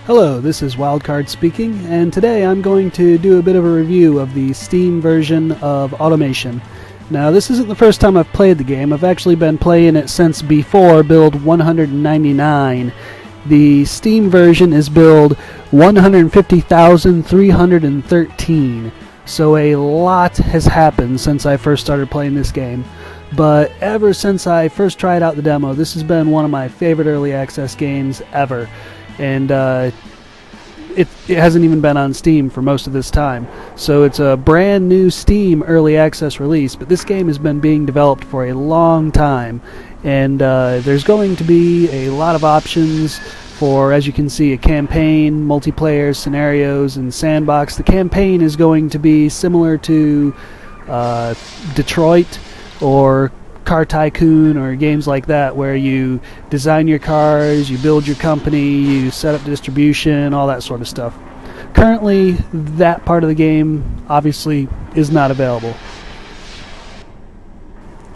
Hello, this is WildKarrde's speaking, and today I'm going to do a bit of a review of the Steam version of Automation. Now, this isn't the first time I've played the game. I've actually been playing it since before build 199. The Steam version is build 150,313, so a lot has happened since I first started playing this game. But ever since I first tried out the demo, this has been one of my favorite early access games ever. And it hasn't even been on Steam for most of this time. So it's a brand new Steam early access release, but this game has been being developed for a long time. And there's going to be a lot of options for, as you can see, a campaign, multiplayer, scenarios, and sandbox. The campaign is going to be similar to Detroit or Car Tycoon or games like that, where you design your cars, you build your company, you set up distribution, all that sort of stuff. Currently, that part of the game obviously is not available.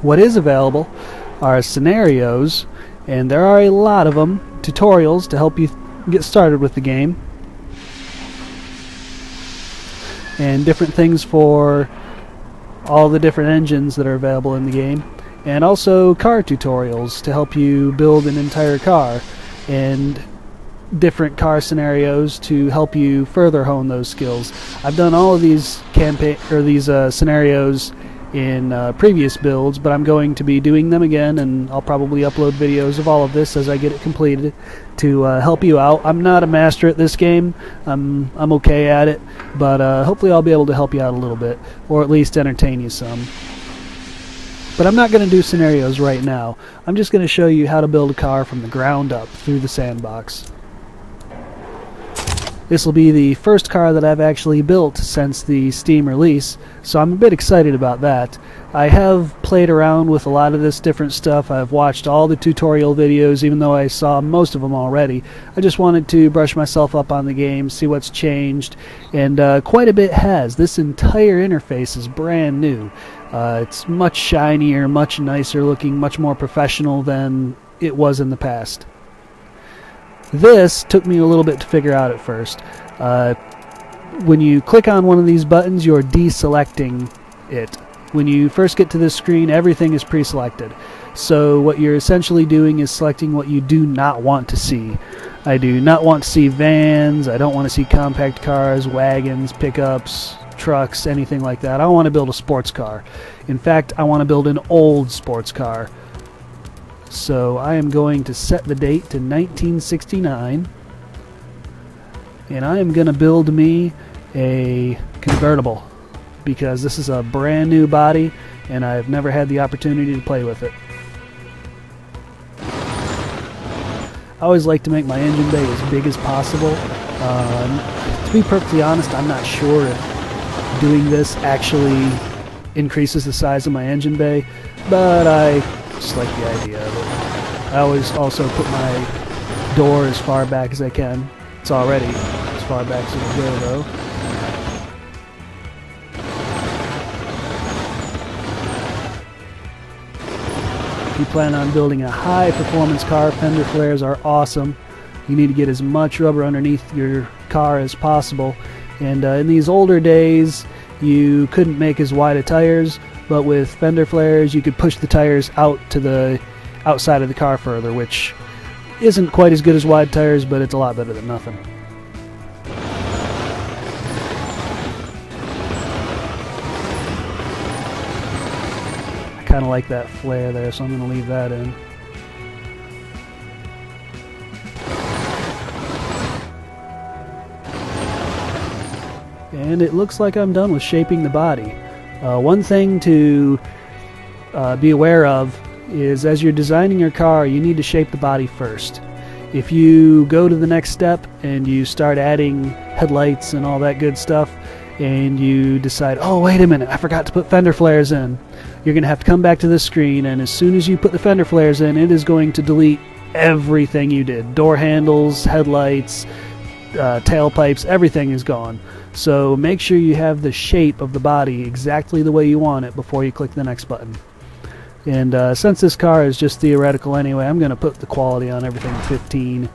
What is available are scenarios, and there are a lot of them, tutorials to help you get started with the game, and different things for all the different engines that are available in the game. And also car tutorials to help you build an entire car, and different car scenarios to help you further hone those skills. I've done all of these scenarios in previous builds, but I'm going to be doing them again, and I'll probably upload videos of all of this as I get it completed to help you out. I'm not a master at this game. I'm okay at it, but hopefully I'll be able to help you out a little bit, or at least entertain you some. But I'm not going to do scenarios right now. I'm just going to show you how to build a car from the ground up through the sandbox. This will be the first car that I've actually built since the Steam release, so I'm a bit excited about that. I have played around with a lot of this different stuff. I've watched all the tutorial videos, even though I saw most of them already. I just wanted to brush myself up on the game, see what's changed, and quite a bit has. This entire interface is brand new. It's much shinier, much nicer looking, much more professional than it was in the past. This took me a little bit to figure out at first. When you click on one of these buttons, you're deselecting it. When you first get to this screen, everything is pre-selected. So what you're essentially doing is selecting what you do not want to see. I do not want to see vans, I don't want to see compact cars, wagons, pickups, trucks, anything like that. I want to build a sports car. In fact, I want to build an old sports car. So I am going to set the date to 1969, and I am going to build me a convertible, because this is a brand new body and I've never had the opportunity to play with it. I always like to make my engine bay as big as possible. To be perfectly honest, I'm not sure if doing this actually increases the size of my engine bay, but I just like the idea of it. I always also put my door as far back as I can. It's already as far back as it'll go, though. If you plan on building a high-performance car, fender flares are awesome. You need to get as much rubber underneath your car as possible. And in these older days, you couldn't make as wide of tires, but with fender flares, you could push the tires out to the outside of the car further, which isn't quite as good as wide tires, but it's a lot better than nothing. I kind of like that flare there, so I'm going to leave that in. And it looks like I'm done with shaping the body. One thing to be aware of is, as you're designing your car, you need to shape the body first. If you go to the next step and you start adding headlights and all that good stuff, and you decide, oh wait a minute, I forgot to put fender flares in, you're going to have to come back to this screen, and as soon as you put the fender flares in, it is going to delete everything you did. Door handles, headlights, tailpipes, everything is gone. So make sure you have the shape of the body exactly the way you want it before you click the next button. And since this car is just theoretical anyway, I'm going to put the quality on everything 15.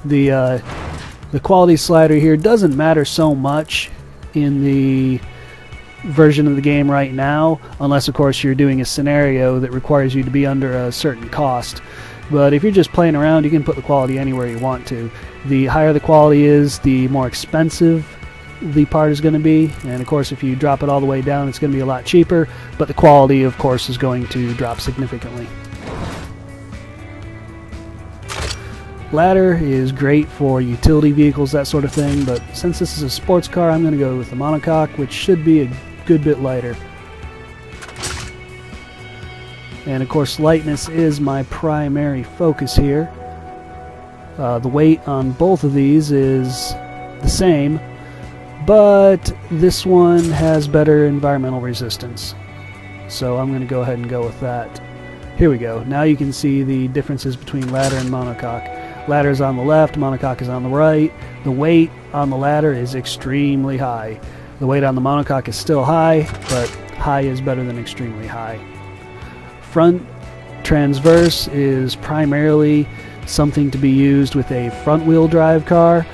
The quality slider here doesn't matter so much in the version of the game right now, unless of course you're doing a scenario that requires you to be under a certain cost. But if you're just playing around, you can put the quality anywhere you want to. The higher the quality is, the more expensive the part is going to be, and of course if you drop it all the way down, it's going to be a lot cheaper, but the quality of course is going to drop significantly. Ladder is great for utility vehicles, that sort of thing, but since this is a sports car, I'm going to go with the monocoque, which should be a good bit lighter. And of course lightness is my primary focus here. The weight on both of these is the same, but this one has better environmental resistance, so I'm going to go ahead and go with that. Here we go. Now you can see the differences between ladder and monocoque. Ladder is on the left, monocoque is on the right. The weight on the ladder is extremely high. The weight on the monocoque is still high, but high is better than extremely high. Front transverse is primarily something to be used with a front-wheel drive car.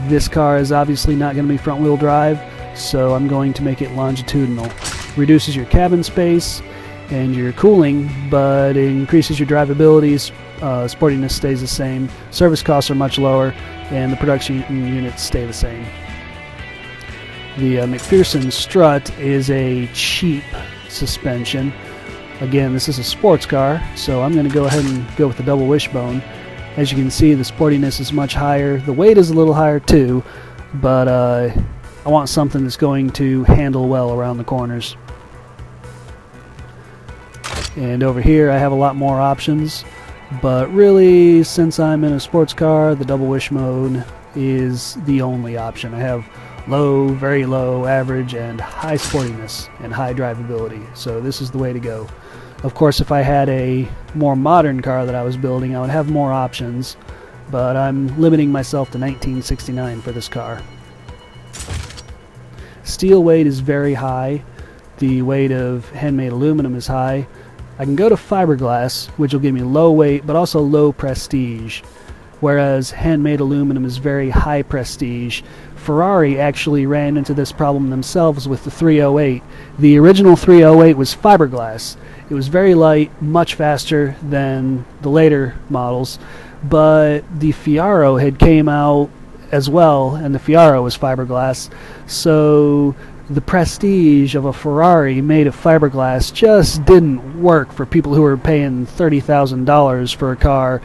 This car is obviously not going to be front-wheel drive, so I'm going to make it longitudinal. Reduces your cabin space and your cooling, but it increases your drivability. Sportiness stays the same. Service costs are much lower, and the production units stay the same. The McPherson strut is a cheap suspension. Again, this is a sports car, so I'm going to go ahead and go with the double wishbone. As you can see, the sportiness is much higher. The weight is a little higher too, but I want something that's going to handle well around the corners. And over here I have a lot more options, but really, since I'm in a sports car, the double wishbone is the only option. I have low, very low, average, and high sportiness and high drivability, so this is the way to go. Of course, if I had a more modern car that I was building, I would have more options, but I'm limiting myself to 1969 for this car. Steel weight is very high. The weight of handmade aluminum is high. I can go to fiberglass, which will give me low weight, but also low prestige, whereas handmade aluminum is very high prestige. Ferrari actually ran into this problem themselves with the 308. The original 308 was fiberglass. It was very light, much faster than the later models, but the Fiaro had came out as well, and the Fiaro was fiberglass, so the prestige of a Ferrari made of fiberglass just didn't work for people who were paying $30,000 for a car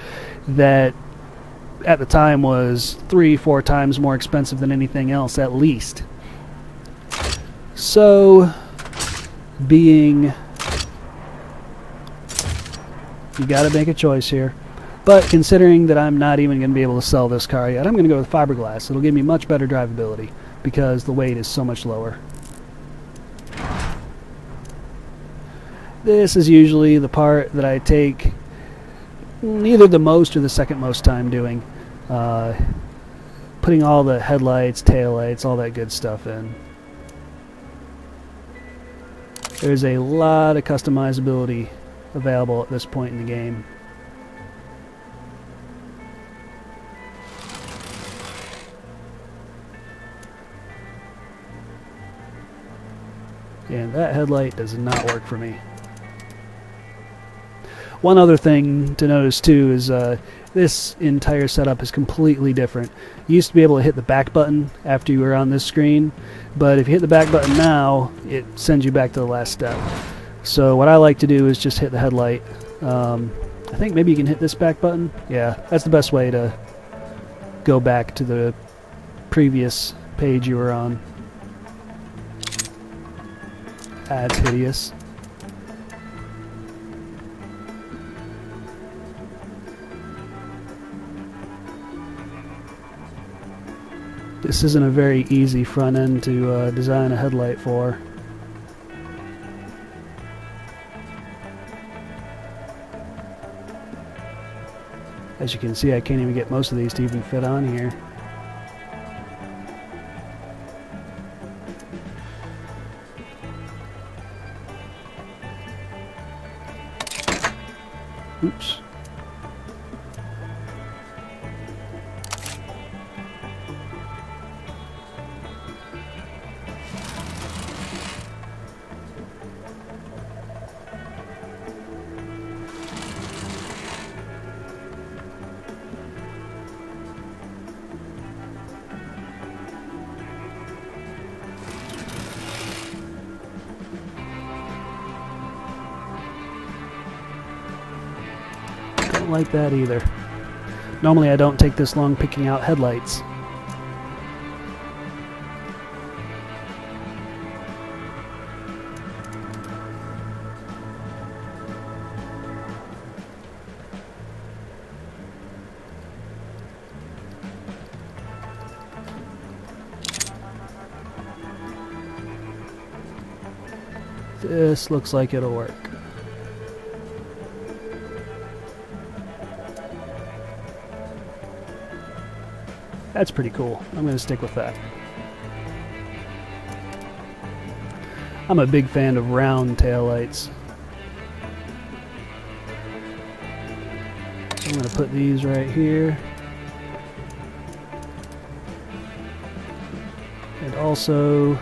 that at the time was 3-4 times more expensive than anything else, at least. So, you gotta make a choice here. But considering that I'm not even going to be able to sell this car yet, I'm going to go with fiberglass. It'll give me much better drivability because the weight is so much lower. This is usually the part that I take either the most or the second most time doing. Putting all the headlights, taillights, all that good stuff in. There's a lot of customizability available at this point in the game. And that headlight does not work for me. One other thing to notice too is this entire setup is completely different. You used to be able to hit the back button after you were on this screen, but if you hit the back button now, it sends you back to the last step. So what I like to do is just hit the headlight. I think maybe you can hit this back button. Yeah, that's the best way to go back to the previous page you were on. That's hideous. This isn't a very easy front end to design a headlight for. As you can see, I can't even get most of these to even fit on here. Oops. Don't like that either. Normally I don't take this long picking out headlights. This looks like it'll work. That's pretty cool. I'm going to stick with that. I'm a big fan of round taillights. I'm going to put these right here. And also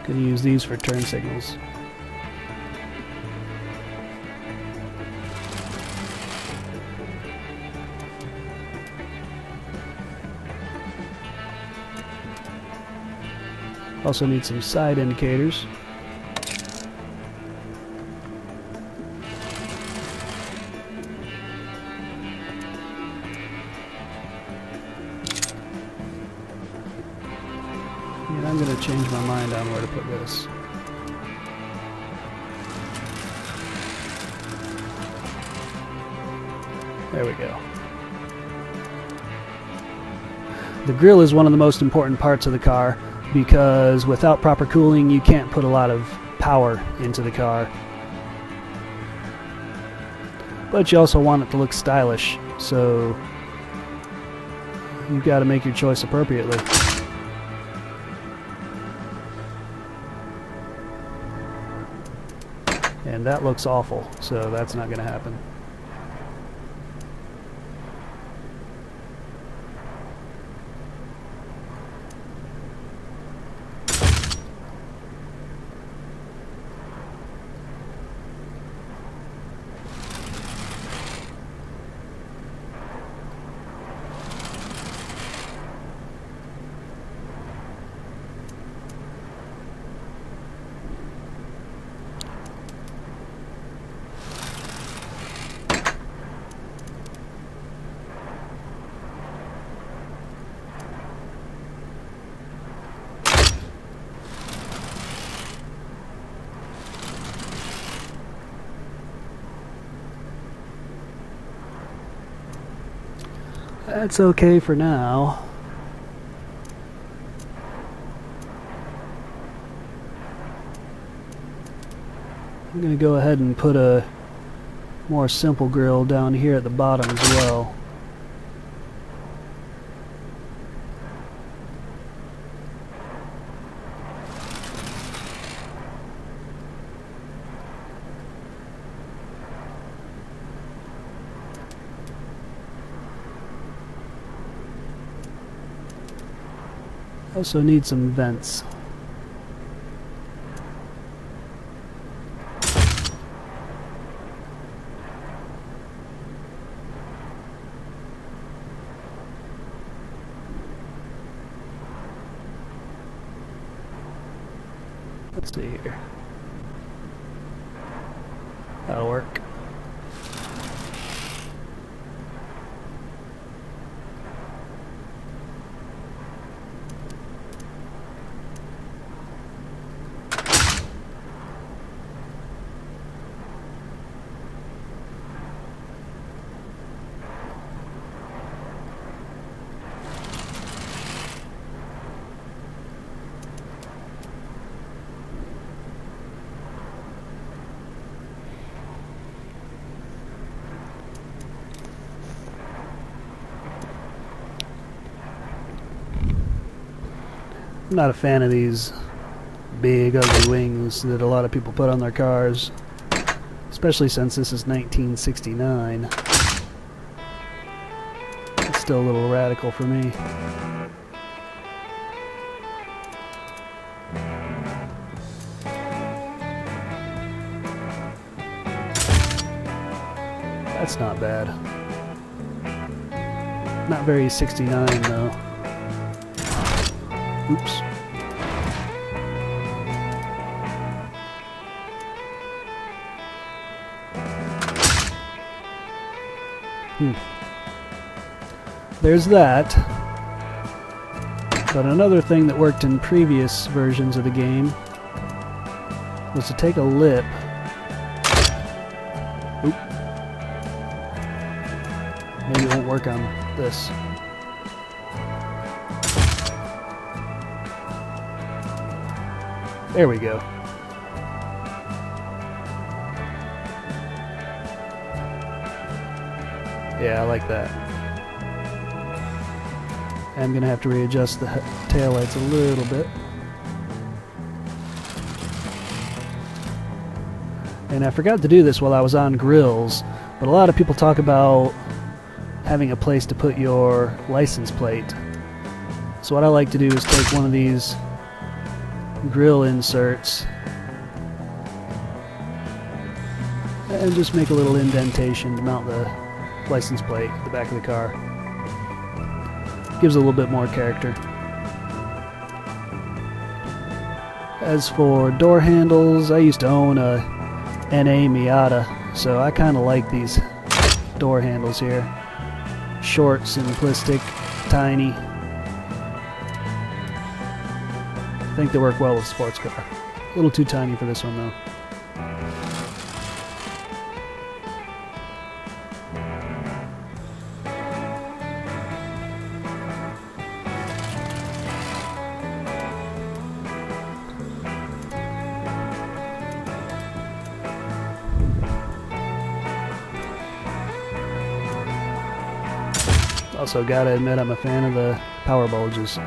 going to use these for turn signals. Also need some side indicators. And I'm going to change my mind on where to put this. There we go. The grille is one of the most important parts of the car, because without proper cooling you can't put a lot of power into the car. But you also want it to look stylish, so you've got to make your choice appropriately. And that looks awful, so that's not going to happen. That's okay for now. I'm going to go ahead and put a more simple grill down here at the bottom as well. Also need some vents. Let's see here. That'll work. I'm not a fan of these big ugly wings that a lot of people put on their cars, especially since this is 1969. It's still a little radical for me. That's not bad. Not very 69 though. Oops. There's that. But another thing that worked in previous versions of the game was to take a lip. Oop. Maybe it won't work on this. There we go. Yeah, I like that. I'm going to have to readjust the taillights a little bit. And I forgot to do this while I was on grills, but a lot of people talk about having a place to put your license plate. So what I like to do is take one of these grill inserts and just make a little indentation to mount the license plate at the back of the car. Gives a little bit more character. As for door handles, I used to own a NA Miata, so I kind of like these door handles here. Short, simplistic, tiny. I think they work well with a sports car. A little too tiny for this one though. Also, gotta admit, I'm a fan of the power bulges. A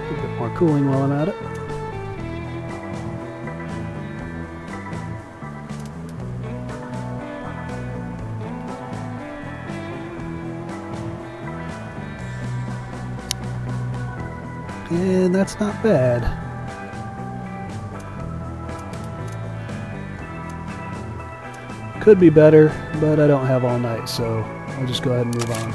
bit more cooling while I'm at it. And that's not bad. Could be better, but I don't have all night, so I'll just go ahead and move on.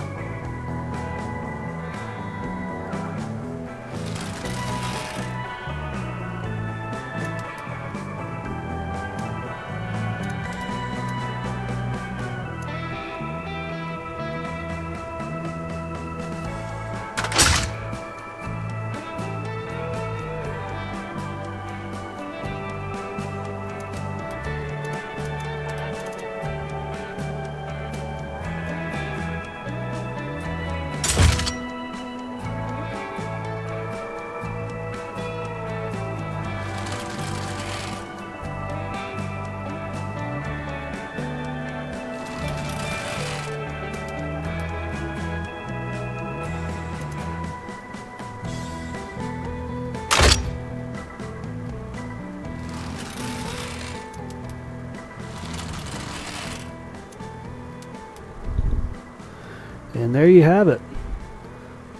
And there you have it.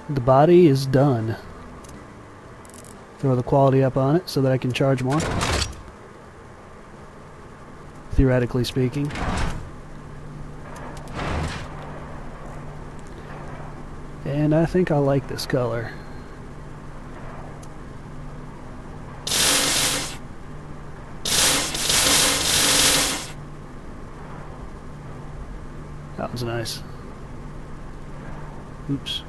The body is done. Throw the quality up on it so that I can charge more. Theoretically speaking. And I think I like this color. That was nice. Oops.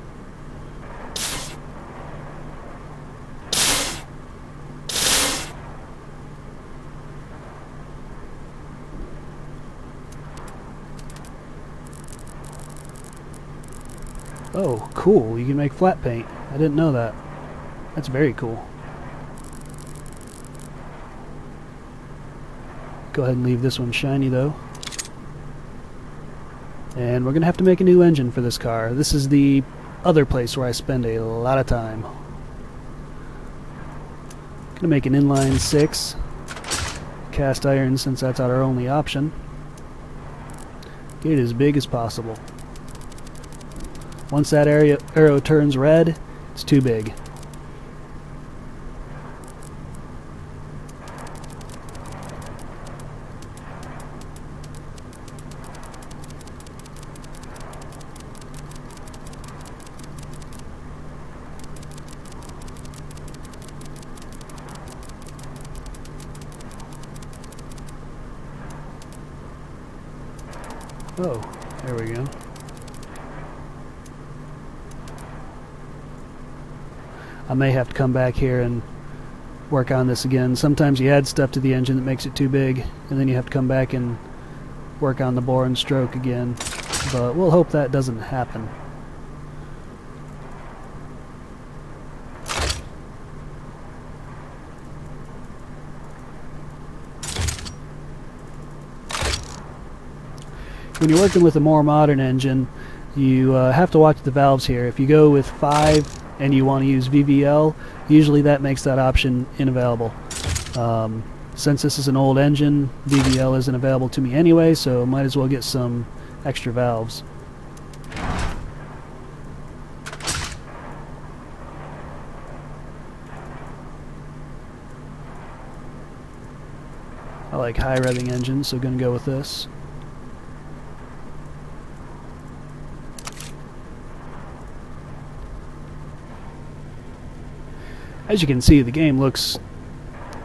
Oh, cool. You can make flat paint. I didn't know that. That's very cool. Go ahead and leave this one shiny though. And we're going to have to make a new engine for this car. This is the other place where I spend a lot of time. Going to make an inline 6. Cast iron, since that's our only option. Get it as big as possible. Once that arrow turns red, it's too big. Oh, there we go. I may have to come back here and work on this again. Sometimes you add stuff to the engine that makes it too big, and then you have to come back and work on the bore and stroke again. But we'll hope that doesn't happen. When you're working with a more modern engine, you have to watch the valves here. If you go with 5 and you want to use VVL, usually that makes that option unavailable. Since this is an old engine, VVL isn't available to me anyway, so might as well get some extra valves. I like high revving engines, so gonna go with this. As you can see, the game looks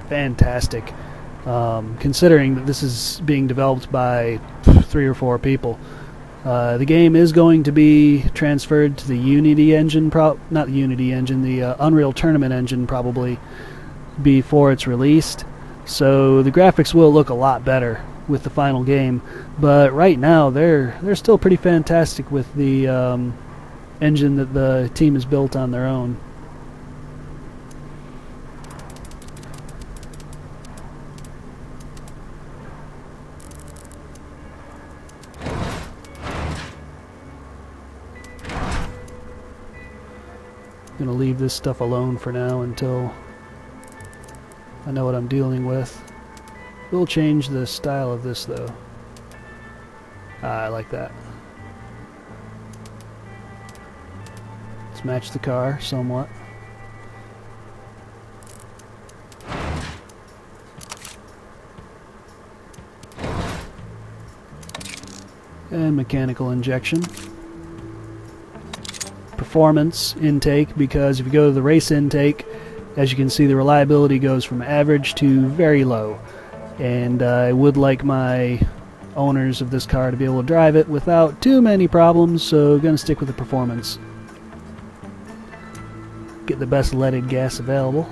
fantastic, considering that this is being developed by 3 or 4 people. The game is going to be transferred to the Unity engine, not the Unity engine, the Unreal Tournament engine probably before it's released. So the graphics will look a lot better with the final game, but right now they're still pretty fantastic with the engine that the team has built on their own. I'm going to leave this stuff alone for now until I know what I'm dealing with. We'll change the style of this though. I like that. Let's match the car somewhat. And mechanical injection. Performance intake, because if you go to the race intake, as you can see, the reliability goes from average to very low, and I would like my owners of this car to be able to drive it without too many problems, so gonna stick with the performance. Get the best leaded gas available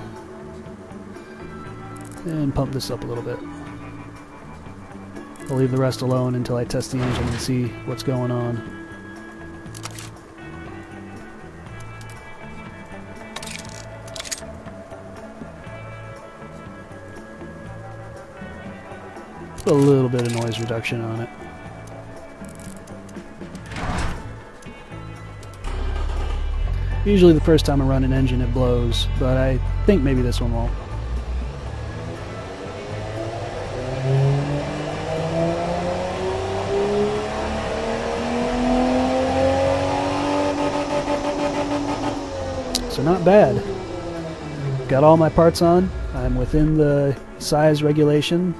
and pump this up a little bit. I'll leave the rest alone until I test the engine and see what's going on. A little bit of noise reduction on it. Usually the first time I run an engine it blows, but I think maybe this one won't. So not bad. Got all my parts on. I'm within the size regulation.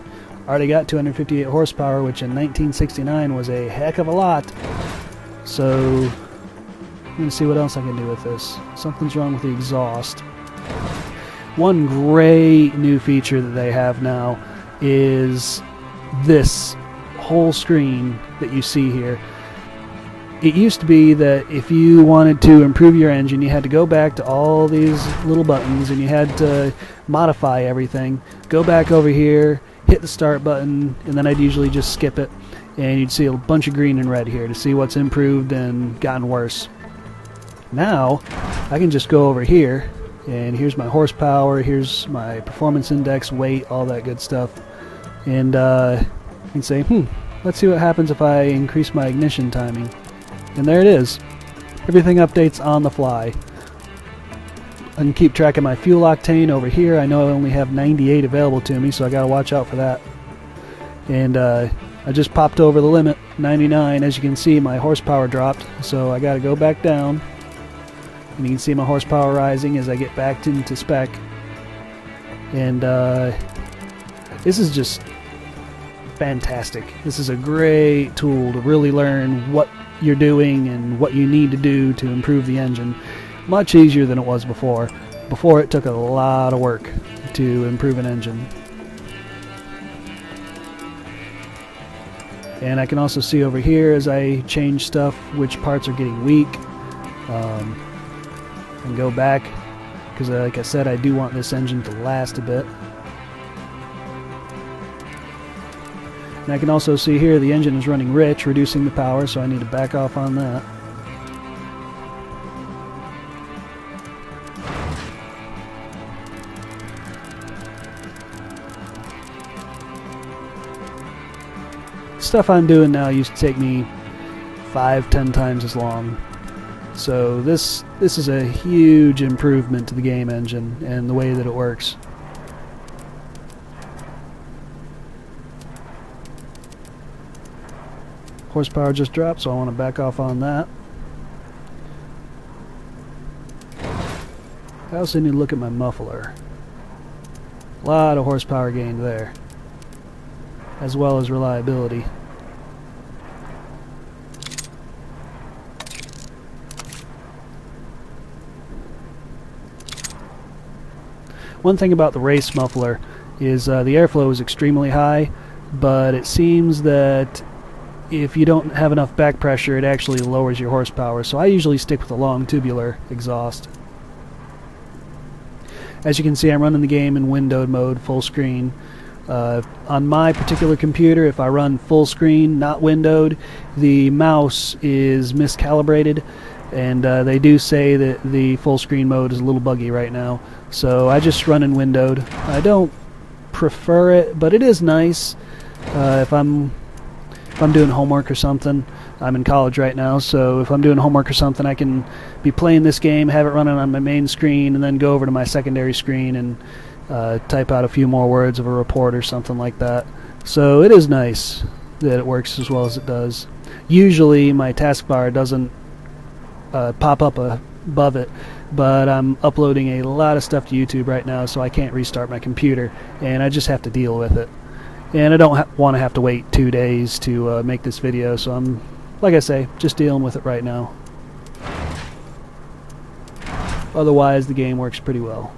Already got 258 horsepower, which in 1969 was a heck of a lot. So I'm going to see what else I can do with this. Something's wrong with the exhaust. One great new feature that they have now is this whole screen that you see here. It used to be that if you wanted to improve your engine, you had to go back to all these little buttons and you had to modify everything. Go back over here, hit the start button, and then I'd usually just skip it, and you'd see a bunch of green and red here to see what's improved and gotten worse. Now I can just go over here, and here's my horsepower, here's my performance index, weight, all that good stuff, and you can say, let's see what happens if I increase my ignition timing. And there it is. Everything updates on the fly. I can keep track of my fuel octane over here. I know I only have 98 available to me, so I gotta watch out for that. And I just popped over the limit, 99. As you can see, my horsepower dropped, so I gotta go back down. And you can see my horsepower rising as I get back into spec. And this is just fantastic. This is a great tool to really learn what you're doing and what you need to do to improve the engine. Much easier than it was before. Before it took a lot of work to improve an engine. And I can also see over here as I change stuff which parts are getting weak, and go back, because like I said, I do want this engine to last a bit. And I can also see here the engine is running rich, reducing the power, so I need to back off on that. Stuff I'm doing now used to take me 5-10 times as long. So this is a huge improvement to the game engine and the way that it works. Horsepower just dropped, so I want to back off on that. I also need to look at my muffler. A lot of horsepower gained there, as well as reliability. One thing about the race muffler is the airflow is extremely high, but it seems that if you don't have enough back pressure, it actually lowers your horsepower. So I usually stick with a long tubular exhaust. As you can see, I'm running the game in windowed mode, full screen. On my particular computer, if I run full screen, not windowed, the mouse is miscalibrated, and they do say that the full screen mode is a little buggy right now. So I just run in windowed. I don't prefer it, but it is nice if I'm doing homework or something. I'm in college right now, so if I'm doing homework or something, I can be playing this game, have it running on my main screen, and then go over to my secondary screen and type out a few more words of a report or something like that. So it is nice that it works as well as it does. Usually my taskbar doesn't pop up above it, but I'm uploading a lot of stuff to YouTube right now, so I can't restart my computer, and I just have to deal with it. And I don't want to have to wait 2 days to make this video, so I'm, like I say, just dealing with it right now. Otherwise, the game works pretty well.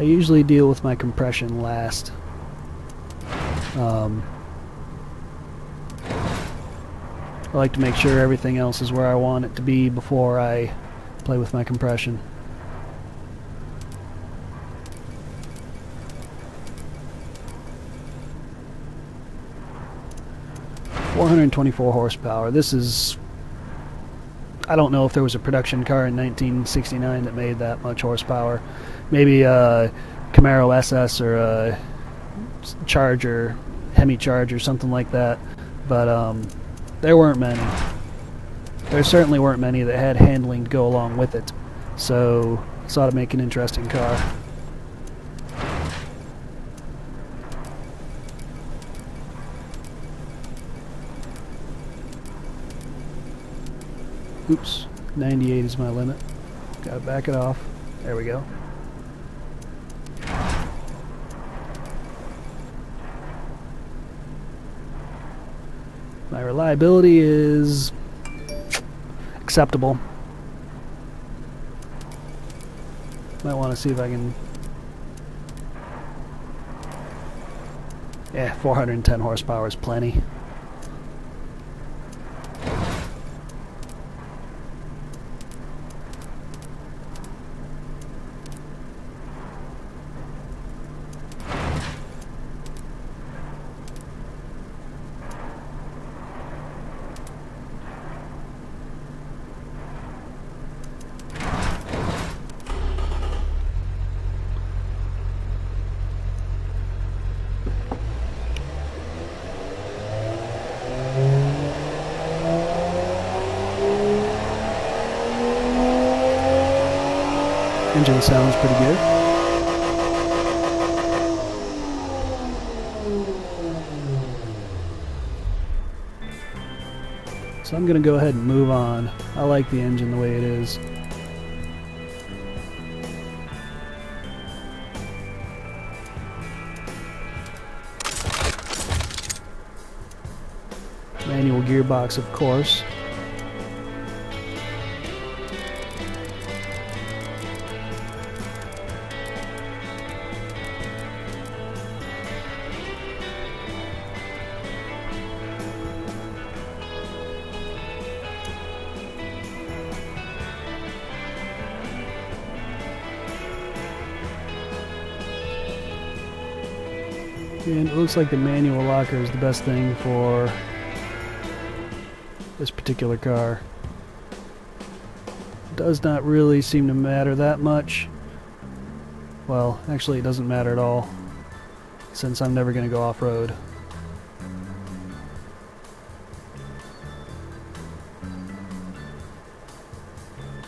I usually deal with my compression last. I like to make sure everything else is where I want it to be before I play with my compression. .424 horsepower. This is... I don't know if there was a production car in 1969 that made that much horsepower. Maybe a Camaro SS or a Charger, Hemi Charger, something like that. But there weren't many. There certainly weren't many that had handling to go along with it. So this ought to make an interesting car. Oops, 98 is my limit. Gotta back it off. There we go. My reliability is acceptable. Might want to see if I can... Yeah, 410 horsepower is plenty. Engine sounds pretty good. So I'm going to go ahead and move on. I like the engine the way it is. Manual gearbox, of course. And it looks like the manual locker is the best thing for this particular car. Does not really seem to matter that much. Well, actually it doesn't matter at all, since I'm never going to go off-road.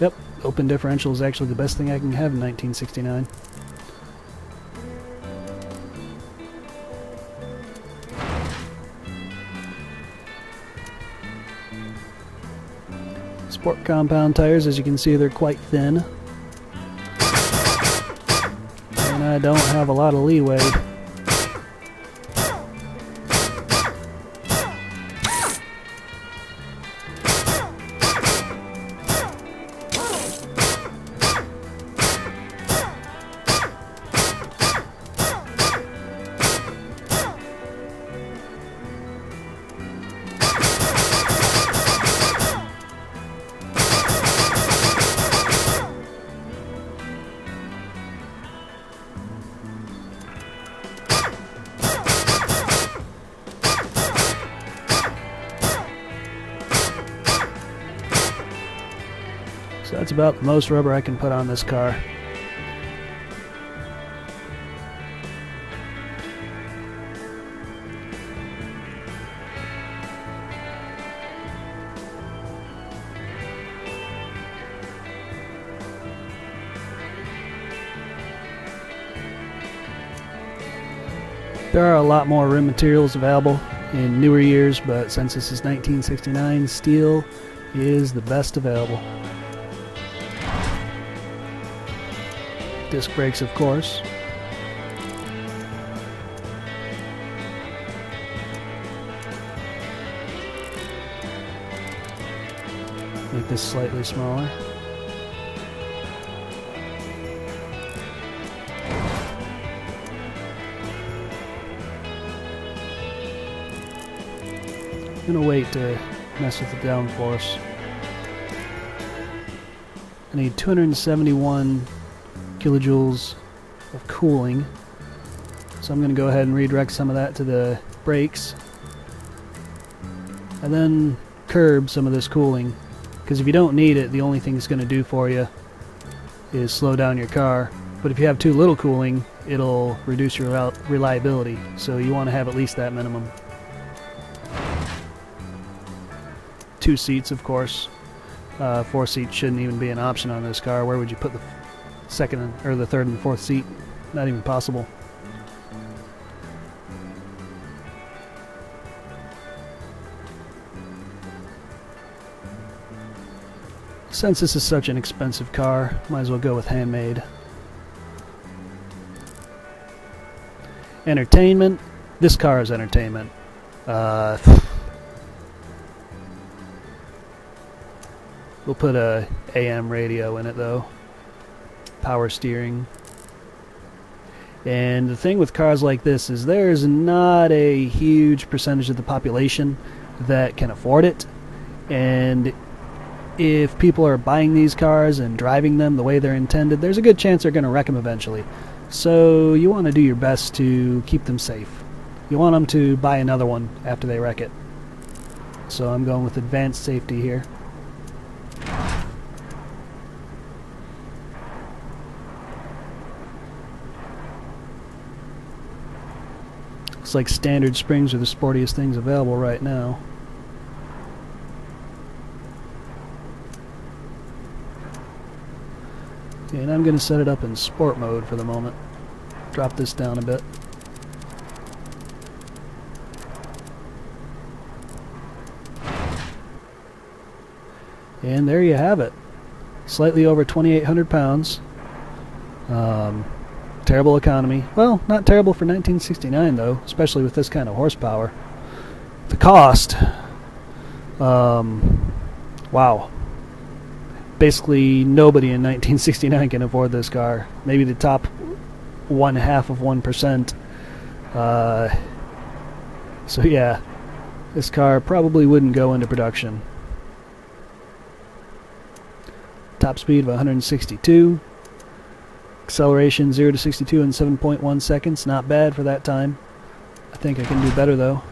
Yep, open differential is actually the best thing I can have in 1969. Sport compound tires, as you can see, they're quite thin. And I don't have a lot of leeway. So that's about the most rubber I can put on this car. There are a lot more rim materials available in newer years, but since this is 1969, steel is the best available. Disc brakes, of course. Make this slightly smaller. I'm gonna wait to mess with the downforce. I need 271 kilojoules of cooling, so I'm going to go ahead and redirect some of that to the brakes and then curb some of this cooling, because if you don't need it, the only thing it's going to do for you is slow down your car. But if you have too little cooling, it'll reduce your reliability, so you want to have at least that minimum. 2 seats, of course. 4 seats shouldn't even be an option on this car. Where would you put the second or the third and fourth seat? Not even possible. Since this is such an expensive car, might as well go with handmade. Entertainment. This car is entertainment. We'll put a AM radio in it though. Power steering. And the thing with cars like this is there's not a huge percentage of the population that can afford it. And if people are buying these cars and driving them the way they're intended, there's a good chance they're going to wreck them eventually. So you want to do your best to keep them safe. You want them to buy another one after they wreck it. So I'm going with advanced safety here. Looks like standard springs are the sportiest things available right now. And I'm going to set it up in sport mode for the moment. Drop this down a bit. And there you have it. Slightly over 2,800 pounds. Terrible economy. Well, not terrible for 1969 though, especially with this kind of horsepower. The cost. Wow. Basically nobody in 1969 can afford this car. Maybe the top 0.5%. So yeah, this car probably wouldn't go into production. Top speed of 162. Acceleration 0 to 62 in 7.1 seconds. Not bad for that time. I think I can do better though.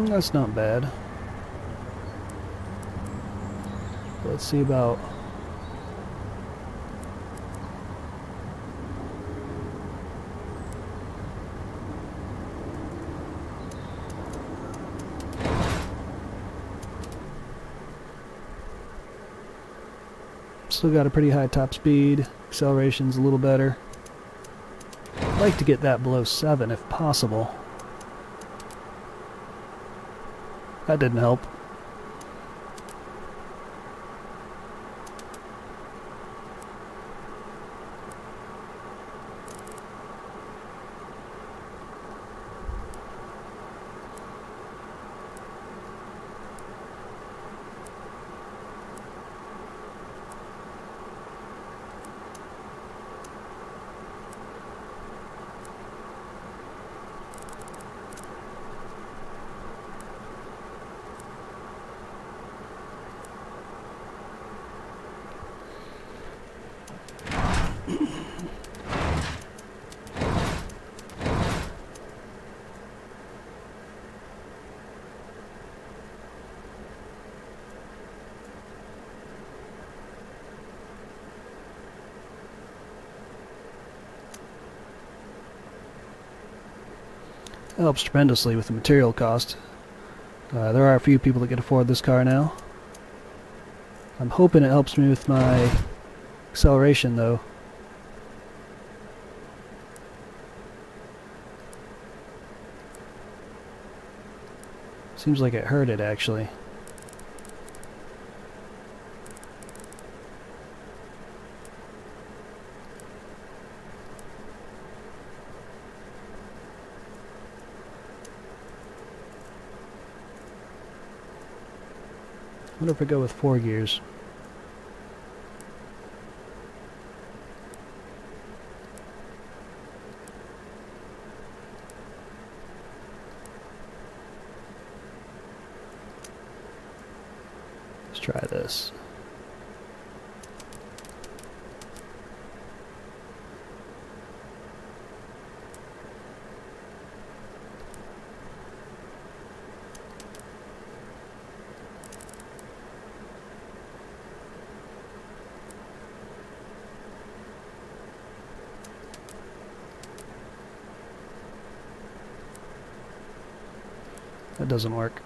That's not bad. Let's see about... Still got a pretty high top speed. Acceleration's a little better. I'd like to get that below 7 if possible. That didn't help. It helps tremendously with the material cost. There are a few people that can afford this car now. I'm hoping it helps me with my acceleration though. Seems like it hurt it actually. I wonder if I go with 4 gears. Let's try this. That doesn't work.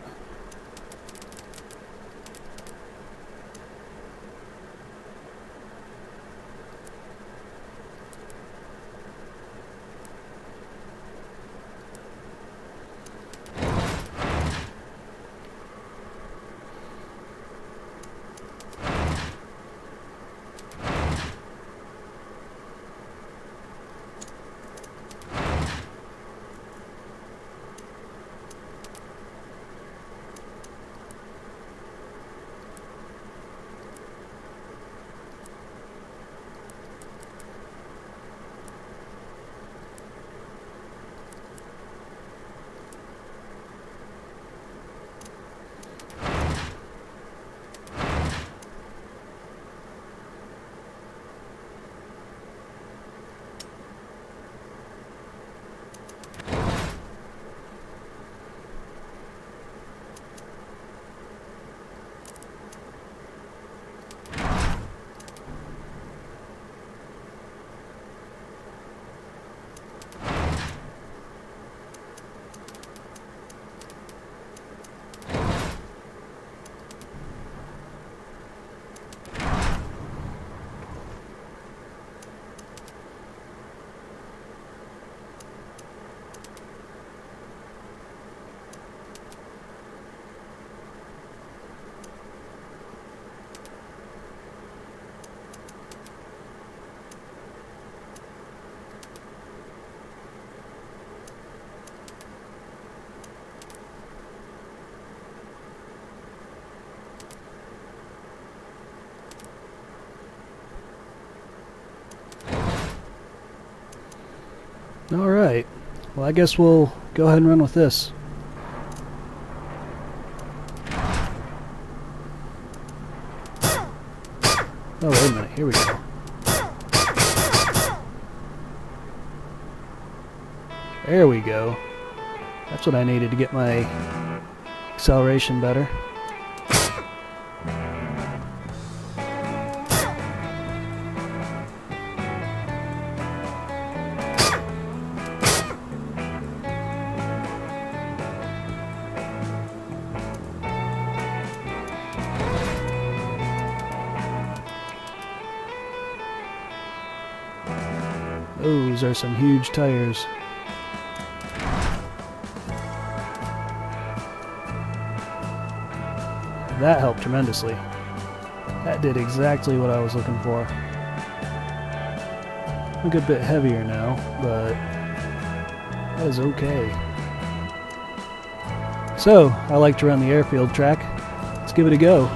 Alright, well I guess we'll go ahead and run with this. Oh, wait a minute, here we go. There we go. That's what I needed to get my acceleration better. Those are some huge tires. That helped tremendously. That did exactly what I was looking for. I'm a good bit heavier now, but that is okay. So, I like to run the Airfield Track. Let's give it a go.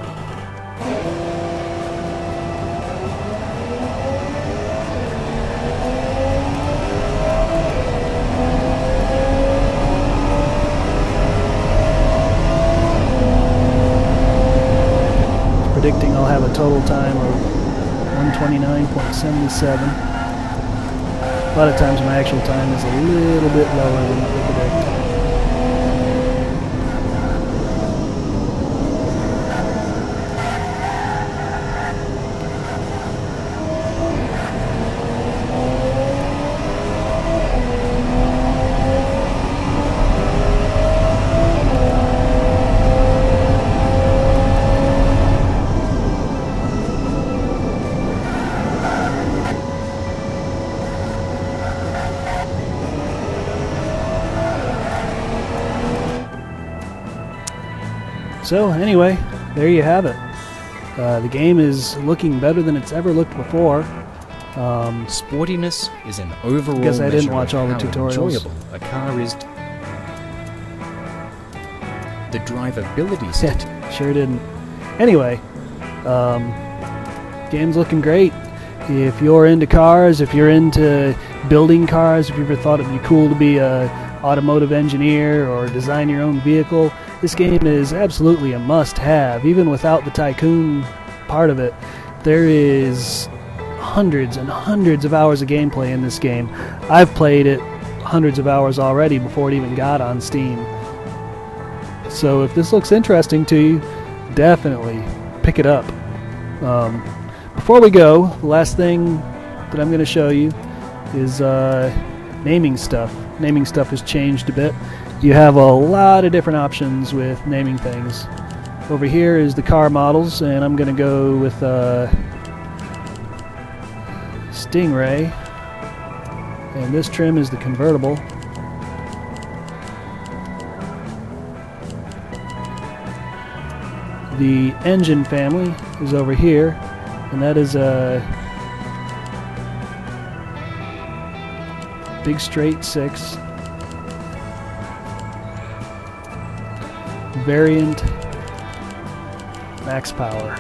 Predicting I'll have a total time of 129.77. A lot of times my actual time is a little bit lower than what they predict. So anyway, there you have it. The game is looking better than it's ever looked before. Sportiness is an overall guess I didn't watch measure all of the how tutorials. enjoyable a car is. The drivability stat. Sure didn't. Anyway, game's looking great. If you're into cars, if you're into building cars, if you ever thought it'd be cool to be a automotive engineer or design your own vehicle, this game is absolutely a must-have. Even without the tycoon part of it, there is hundreds and hundreds of hours of gameplay in this game. I've played it hundreds of hours already before it even got on Steam. So if this looks interesting to you, definitely pick it up. Before we go, the last thing that I'm going to show you is naming stuff. Naming stuff has changed a bit. You have a lot of different options with naming things. Over here is the car models, and I'm going to go with Stingray, and this trim is the convertible. The engine family is over here, and that is a big straight 6 variant max power.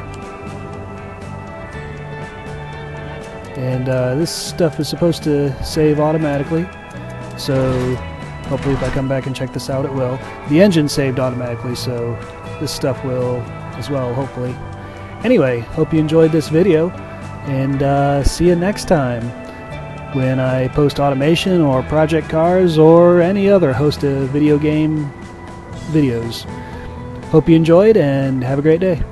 And this stuff is supposed to save automatically, so hopefully if I come back and check this out, it will. The engine saved automatically, so this stuff will as well, hopefully. Anyway, hope you enjoyed this video, and see you next time when I post automation or project cars or any other host of video game videos. Hope you enjoyed, and have a great day.